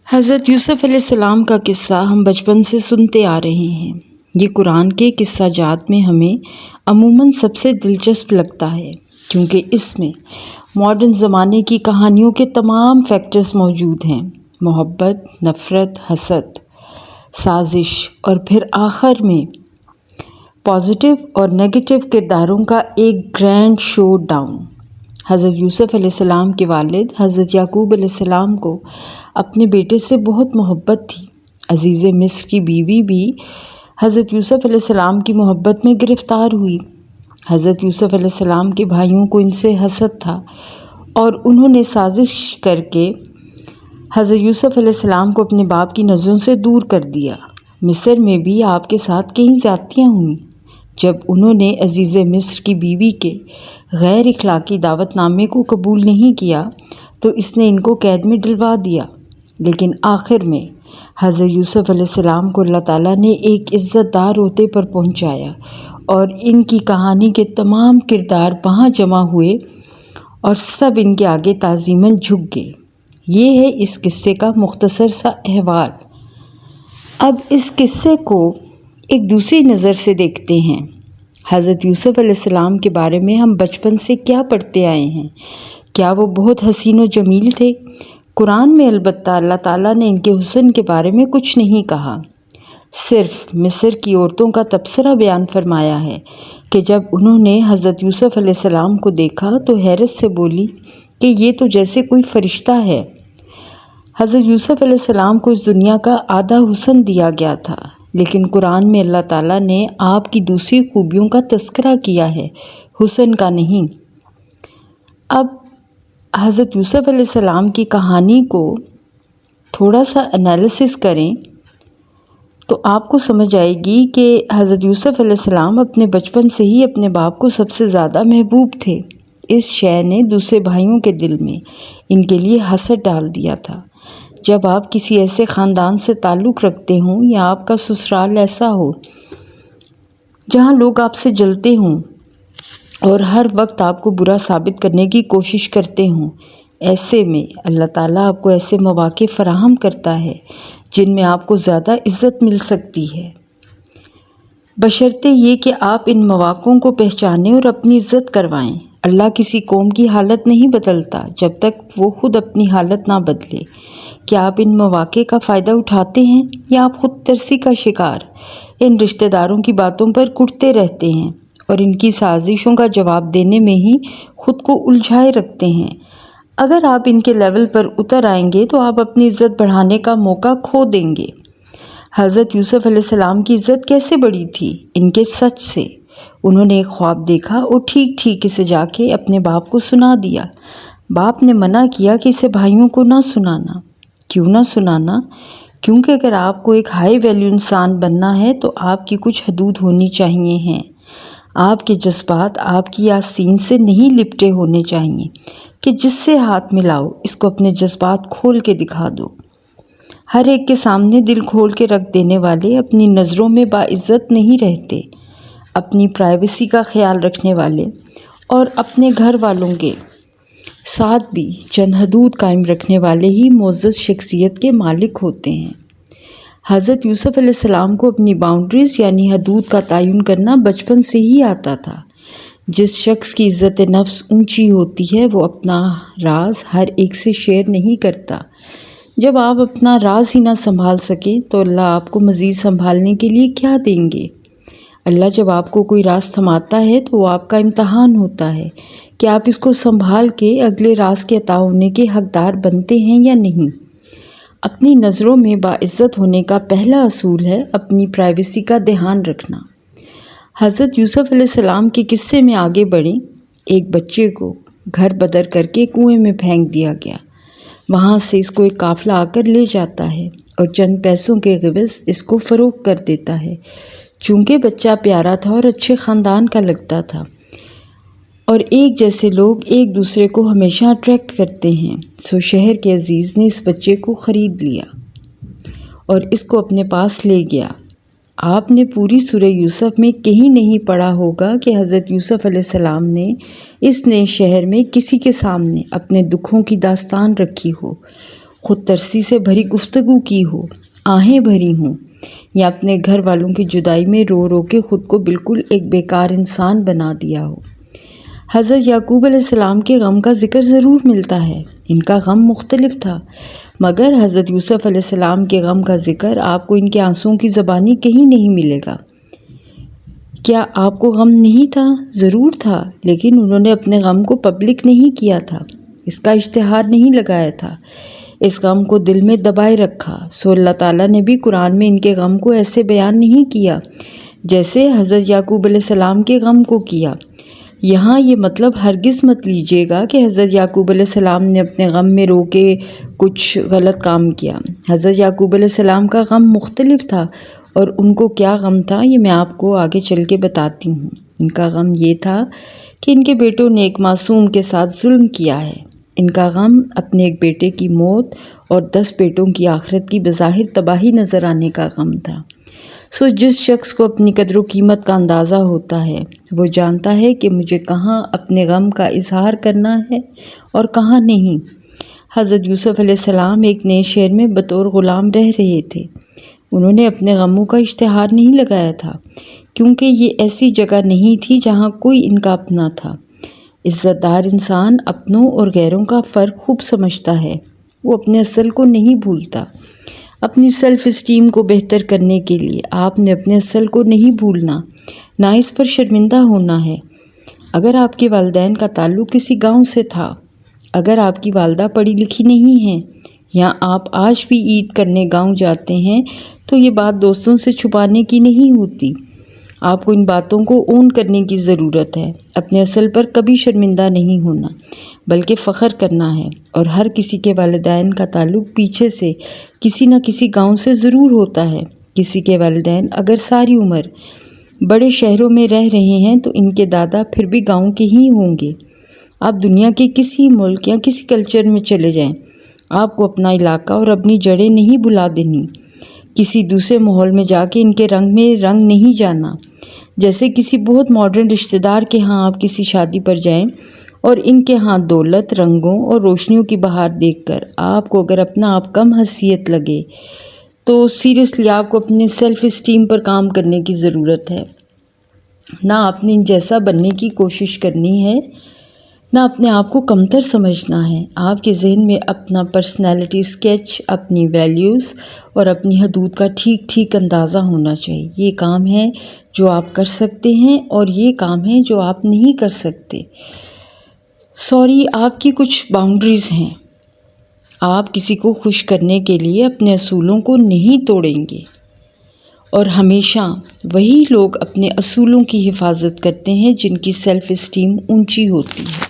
حضرت یوسف علیہ السلام کا قصہ ہم بچپن سے سنتے آ رہے ہیں۔ یہ قرآن کے قصہ جات میں ہمیں عموماً سب سے دلچسپ لگتا ہے کیونکہ اس میں ماڈرن زمانے کی کہانیوں کے تمام فیکٹرز موجود ہیں: محبت، نفرت، حسد، سازش اور پھر آخر میں پازیٹیو اور نیگیٹو کرداروں کا ایک گرینڈ شو ڈاؤن۔ حضرت یوسف علیہ السلام کے والد حضرت یعقوب علیہ السلام کو اپنے بیٹے سے بہت محبت تھی۔ عزیز مصر کی بیوی بھی حضرت یوسف علیہ السلام کی محبت میں گرفتار ہوئی۔ حضرت یوسف علیہ السلام کے بھائیوں کو ان سے حسد تھا اور انہوں نے سازش کر کے حضرت یوسف علیہ السلام کو اپنے باپ کی نظروں سے دور کر دیا۔ مصر میں بھی آپ کے ساتھ کئی زیادتیاں ہوئیں۔ جب انہوں نے عزیز مصر کی بیوی کے غیر اخلاقی دعوت نامے کو قبول نہیں کیا تو اس نے ان کو قید میں ڈلوا دیا، لیکن آخر میں حضرت یوسف علیہ السلام کو اللہ تعالیٰ نے ایک عزت دار عہدے پر پہنچایا اور ان کی کہانی کے تمام کردار وہاں جمع ہوئے اور سب ان کے آگے تعظیماً جھک گئے۔ یہ ہے اس قصے کا مختصر سا احوال۔ اب اس قصے کو ایک دوسری نظر سے دیکھتے ہیں۔ حضرت یوسف علیہ السلام کے بارے میں ہم بچپن سے کیا پڑھتے آئے ہیں؟ کیا وہ بہت حسین و جمیل تھے؟ قرآن میں البتہ اللہ تعالیٰ نے ان کے حسن کے بارے میں کچھ نہیں کہا، صرف مصر کی عورتوں کا تبصرہ بیان فرمایا ہے کہ جب انہوں نے حضرت یوسف علیہ السلام کو دیکھا تو حیرت سے بولی کہ یہ تو جیسے کوئی فرشتہ ہے۔ حضرت یوسف علیہ السلام کو اس دنیا کا آدھا حسن دیا گیا تھا، لیکن قرآن میں اللہ تعالیٰ نے آپ کی دوسری خوبیوں کا تذکرہ کیا ہے، حسن کا نہیں۔ اب حضرت یوسف علیہ السلام کی کہانی کو تھوڑا سا انالیسس کریں تو آپ کو سمجھ آئے گی کہ حضرت یوسف علیہ السلام اپنے بچپن سے ہی اپنے باپ کو سب سے زیادہ محبوب تھے۔ اس شے نے دوسرے بھائیوں کے دل میں ان کے لیے حسد ڈال دیا تھا۔ جب آپ کسی ایسے خاندان سے تعلق رکھتے ہوں یا آپ کا سسرال ایسا ہو جہاں لوگ آپ سے جلتے ہوں اور ہر وقت آپ کو برا ثابت کرنے کی کوشش کرتے ہوں، ایسے میں اللہ تعالیٰ آپ کو ایسے مواقع فراہم کرتا ہے جن میں آپ کو زیادہ عزت مل سکتی ہے، بشرطے یہ کہ آپ ان مواقعوں کو پہچانیں اور اپنی عزت کروائیں۔ اللہ کسی قوم کی حالت نہیں بدلتا جب تک وہ خود اپنی حالت نہ بدلے۔ کیا آپ ان مواقع کا فائدہ اٹھاتے ہیں یا آپ خود ترسی کا شکار ان رشتہ داروں کی باتوں پر کٹتے رہتے ہیں اور ان کی سازشوں کا جواب دینے میں ہی خود کو الجھائے رکھتے ہیں؟ اگر آپ ان کے لیول پر اتر آئیں گے تو آپ اپنی عزت بڑھانے کا موقع کھو دیں گے۔ حضرت یوسف علیہ السلام کی عزت کیسے بڑھی تھی؟ ان کے سچ سے۔ انہوں نے ایک خواب دیکھا اور ٹھیک اسے جا کے اپنے باپ کو سنا دیا۔ باپ نے منع کیا کہ اسے بھائیوں کو نہ سنانا۔ کیوں نہ سنانا؟ کیونکہ اگر آپ کو ایک ہائی ویلیو انسان بننا ہے تو آپ کی کچھ حدود ہونی چاہیے ہیں۔ آپ کے جذبات آپ کی آستین سے نہیں لپٹے ہونے چاہیے کہ جس سے ہاتھ ملاؤ اس کو اپنے جذبات کھول کے دکھا دو۔ ہر ایک کے سامنے دل کھول کے رکھ دینے والے اپنی نظروں میں باعزت نہیں رہتے۔ اپنی پرائیویسی کا خیال رکھنے والے اور اپنے گھر والوں کے ساتھ بھی چند حدود قائم رکھنے والے ہی معزز شخصیت کے مالک ہوتے ہیں۔ حضرت یوسف علیہ السلام کو اپنی باؤنڈریز یعنی حدود کا تعین کرنا بچپن سے ہی آتا تھا۔ جس شخص کی عزت نفس اونچی ہوتی ہے وہ اپنا راز ہر ایک سے شیئر نہیں کرتا۔ جب آپ اپنا راز ہی نہ سنبھال سکیں تو اللہ آپ کو مزید سنبھالنے کے لیے کیا دیں گے؟ اللہ جب آپ کو کوئی راز تھماتا ہے تو وہ آپ کا امتحان ہوتا ہے کہ آپ اس کو سنبھال کے اگلے راز کے عطا ہونے کے حقدار بنتے ہیں یا نہیں۔ اپنی نظروں میں باعزت ہونے کا پہلا اصول ہے اپنی پرائیویسی کا دھیان رکھنا۔ حضرت یوسف علیہ السلام کے قصے میں آگے بڑھیں۔ ایک بچے کو گھر بدر کر کے کنویں میں پھینک دیا گیا۔ وہاں سے اس کو ایک قافلہ آ کر لے جاتا ہے اور چند پیسوں کے عوض اس کو فروخت کر دیتا ہے۔ چونکہ بچہ پیارا تھا اور اچھے خاندان کا لگتا تھا اور ایک جیسے لوگ ایک دوسرے کو ہمیشہ اٹریکٹ کرتے ہیں، سو شہر کے عزیز نے اس بچے کو خرید لیا اور اس کو اپنے پاس لے گیا۔ آپ نے پوری سورہ یوسف میں کہیں نہیں پڑھا ہوگا کہ حضرت یوسف علیہ السلام نے اس نئے شہر میں کسی کے سامنے اپنے دکھوں کی داستان رکھی ہو۔ خود ترسی سے بھری گفتگو کی ہو، آہیں بھری ہوں، یا اپنے گھر والوں کی جدائی میں رو رو کے خود کو بالکل ایک بیکار انسان بنا دیا ہو۔ حضرت یعقوب علیہ السلام کے غم کا ذکر ضرور ملتا ہے، ان کا غم مختلف تھا، مگر حضرت یوسف علیہ السلام کے غم کا ذکر آپ کو ان کے آنسوؤں کی زبانی کہیں نہیں ملے گا۔ کیا آپ کو غم نہیں تھا؟ ضرور تھا، لیکن انہوں نے اپنے غم کو پبلک نہیں کیا تھا، اس کا اشتہار نہیں لگایا تھا، اس غم کو دل میں دبائے رکھا۔ سو اللہ تعالیٰ نے بھی قرآن میں ان کے غم کو ایسے بیان نہیں کیا جیسے حضرت یعقوب علیہ السلام کے غم کو کیا۔ یہاں یہ مطلب ہرگز مت لیجیے گا کہ حضرت یعقوب علیہ السلام نے اپنے غم میں رو کے کچھ غلط کام کیا۔ حضرت یعقوب علیہ السلام کا غم مختلف تھا، اور ان کو کیا غم تھا یہ میں آپ کو آگے چل کے بتاتی ہوں۔ ان کا غم یہ تھا کہ ان کے بیٹوں نے ایک معصوم کے ساتھ ظلم کیا ہے۔ ان کا غم اپنے ایک بیٹے کی موت اور 10 بیٹوں کی آخرت کی بظاہر تباہی نظر آنے کا غم تھا۔ سو جس شخص کو اپنی قدر و قیمت کا اندازہ ہوتا ہے وہ جانتا ہے کہ مجھے کہاں اپنے غم کا اظہار کرنا ہے اور کہاں نہیں۔ حضرت یوسف علیہ السلام ایک نئے شہر میں بطور غلام رہ رہے تھے۔ انہوں نے اپنے غموں کا اشتہار نہیں لگایا تھا، کیونکہ یہ ایسی جگہ نہیں تھی جہاں کوئی ان کا اپنا تھا۔ عزت دار انسان اپنوں اور غیروں کا فرق خوب سمجھتا ہے، وہ اپنے اصل کو نہیں بھولتا۔ اپنی سیلف اسٹیم کو بہتر کرنے کے لیے آپ نے اپنے اصل کو نہیں بھولنا، نہ اس پر شرمندہ ہونا ہے۔ اگر آپ کے والدین کا تعلق کسی گاؤں سے تھا، اگر آپ کی والدہ پڑھی لکھی نہیں ہیں، یا آپ آج بھی عید کرنے گاؤں جاتے ہیں، تو یہ بات دوستوں سے چھپانے کی نہیں ہوتی۔ آپ کو ان باتوں کو اون کرنے کی ضرورت ہے۔ اپنے اصل پر کبھی شرمندہ نہیں ہونا، بلکہ فخر کرنا ہے۔ اور ہر کسی کے والدین کا تعلق پیچھے سے کسی نہ کسی گاؤں سے ضرور ہوتا ہے۔ کسی کے والدین اگر ساری عمر بڑے شہروں میں رہ رہے ہیں تو ان کے دادا پھر بھی گاؤں کے ہی ہوں گے۔ آپ دنیا کے کسی ملک یا کسی کلچر میں چلے جائیں، آپ کو اپنا علاقہ اور اپنی جڑیں نہیں بھلا دینی۔ کسی دوسرے ماحول میں جا کے ان کے رنگ میں رنگ نہیں جانا۔ جیسے کسی بہت ماڈرن رشتہ دار کے ہاں آپ کسی شادی پر جائیں اور ان کے ہاں دولت، رنگوں اور روشنیوں کی بہار دیکھ کر آپ کو اگر اپنا آپ کم حیثیت لگے تو سیریسلی آپ کو اپنے سیلف اسٹیم پر کام کرنے کی ضرورت ہے۔ نہ آپ نے ان جیسا بننے کی کوشش کرنی ہے، نہ اپنے آپ کو کمتر سمجھنا ہے۔ آپ کے ذہن میں اپنا پرسنالٹی اسکیچ، اپنی ویلیوز اور اپنی حدود کا ٹھیک ٹھیک اندازہ ہونا چاہیے۔ یہ کام ہے جو آپ کر سکتے ہیں اور یہ کام ہے جو آپ نہیں کر سکتے۔ آپ کی کچھ باؤنڈریز ہیں۔ آپ کسی کو خوش کرنے کے لیے اپنے اصولوں کو نہیں توڑیں گے، اور ہمیشہ وہی لوگ اپنے اصولوں کی حفاظت کرتے ہیں جن کی سیلف اسٹیم اونچی ہوتی ہے۔